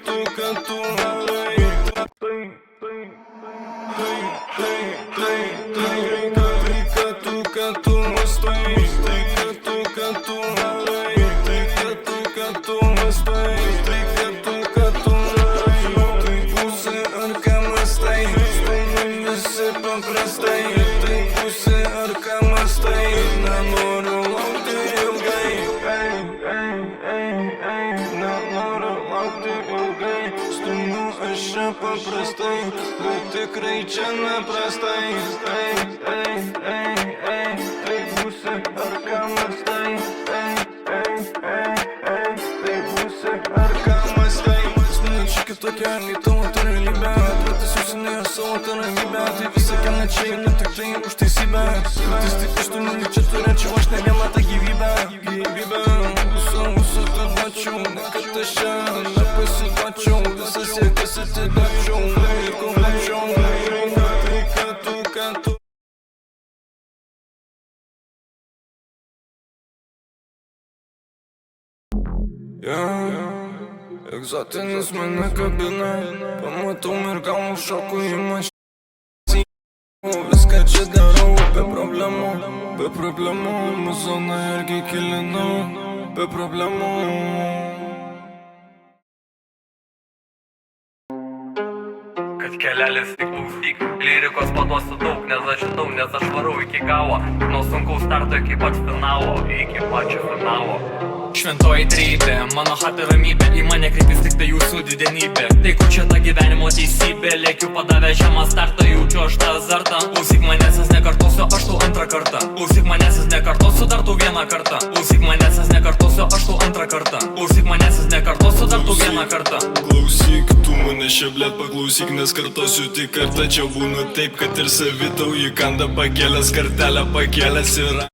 tu paprastai, bet tikrai čia neprastai. Tai būsi ar ką mąstai. Tai būsi ar ką mąstai. Mano čia kitokia, nei tavo ta realybė. Pratas užsinėjo savo tą ramybę. Tai visą kieną čia ir ne tik tai už teisybę. Kartais taip iš tų čia turėčiau aš ne vieną tą gyvybę. Viso tą mačiau, ne kad aš čia nepasiduočiau. Visas jėgas atiduočiau. Egzotinis mane kabina, pamatau mergamų šoku į mašiną. Viską čia darau be problemų, muzoną irgi kilinau, be problemų. Kad kelelis tik klausyk, lyrikos paduosiu daug, nes aš žinau, nes aš varau iki galo. Nuo sunkaus starto iki pat finalo, iki pačio finalo. Šventoji trejybė, mano hata ramybė, į mane kreipis tik tai jūsų didenybė. Tai kur čia ta gyvenimo teisybė, lėkiu padavę žemą startą, jaučiu aš tą azartą. Klausyk manęs, nekartosiu aš tau antrą kartą. Klausyk manęs, nekartosiu dar tau vieną kartą. Klausyk manęs, nekartosiu aš tau antrą kartą. Klausyk manęs, nekartosiu dar tau vieną kartą. Klausyk, tu mane čia blėt paklausyk, nes kartosiu tik kartą. Čia būna taip, kad ir savitau į kandą pakėlęs, kartelę pakėlęs yra.